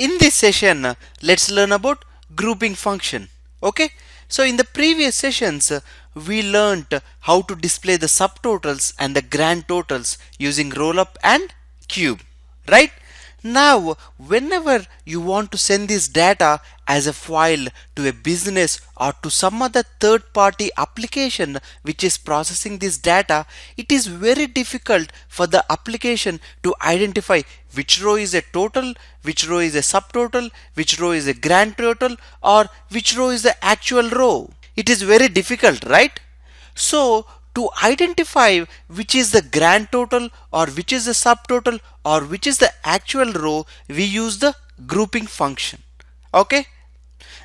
In this session, let's learn about grouping function. Okay, so in the previous sessions, we learnt how to display the subtotals and the grand totals using rollup and cube, right? Now, whenever you want to send this data as a file to a business or to some other third-party application which is processing this data, it is very difficult for the application to identify which row is a total, which row is a subtotal, which row is a grand total, or which row is the actual row. It is very difficult, right? So to identify which is the grand total or which is the subtotal or which is the actual row, we use the grouping function. Okay,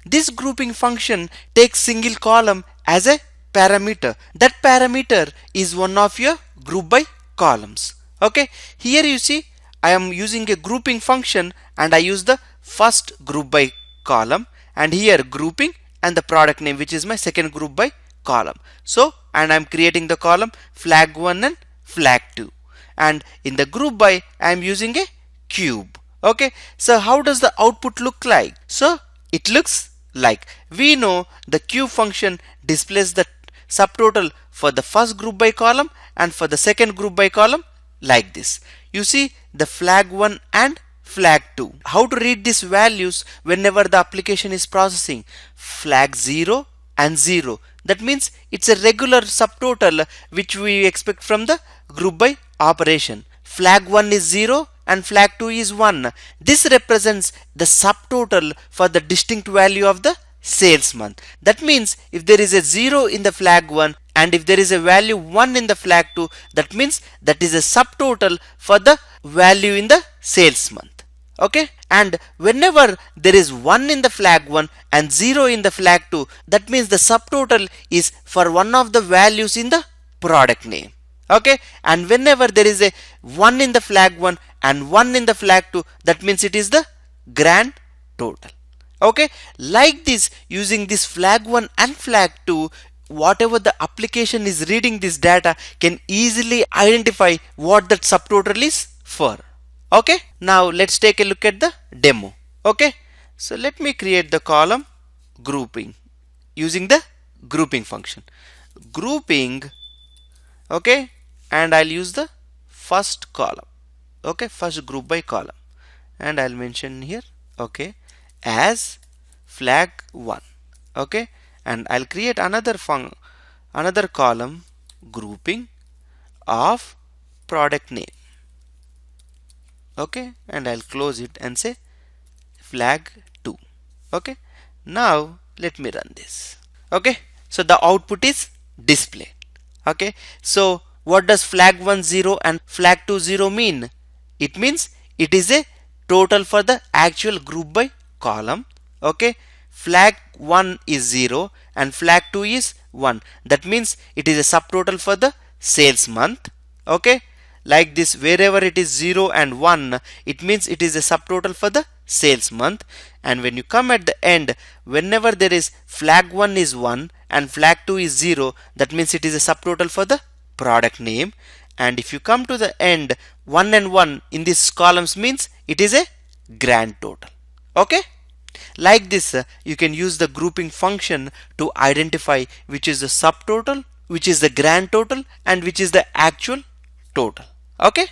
this grouping function takes single column as a parameter. That parameter is one of your group by columns. Okay, here you see I am using a grouping function and I use the first group by column, and here grouping and the product name, which is my second group by column. So, and I'm creating the column flag 1 and flag 2, and in the group by I am using a cube. Okay, so how does the output look like? So it looks like, we know the cube function displays the subtotal for the first group by column and for the second group by column like this. You see the flag 1 and flag 2. How to read these values whenever the application is processing? Flag 0 and 0. That means it's a regular subtotal which we expect from the group by operation. Flag 1 is 0 and flag 2 is 1. This represents the subtotal for the distinct value of the sales month. That means if there is a 0 in the flag 1 and if there is a value 1 in the flag 2, that means that is a subtotal for the value in the sales month. Okay, and whenever there is 1 in the flag 1 and 0 in the flag 2, that means the subtotal is for one of the values in the product name. Okay, and whenever there is a 1 in the flag 1 and 1 in the flag 2, that means it is the grand total. Okay, like this, using this flag 1 and flag 2, whatever the application is reading this data can easily identify what that subtotal is for. Okay, now let's take a look at the demo. Okay, so let me create the column grouping using the grouping function. Grouping, okay, and I'll use the first column. Okay, first group by column, and I'll mention here, okay, as flag 1. Okay, and I'll create another column grouping of product name. Okay, and I'll close it and say flag 2. Okay, now let me run this. Okay, so the output is displayed. Okay, so what does flag 1 0 and flag 2 0 mean? It means it is a total for the actual group by column. Okay, flag 1 is 0 and flag 2 is 1. That means it is a subtotal for the sales month. Okay, like this, wherever it is 0 and 1, it means it is a subtotal for the sales month. And when you come at the end, whenever there is flag 1 is 1 and flag 2 is 0, that means it is a subtotal for the product name. And if you come to the end, 1 and 1 in these columns means it is a grand total. Okay, like this, you can use the grouping function to identify which is the subtotal, which is the grand total, and which is the actual total. Okay.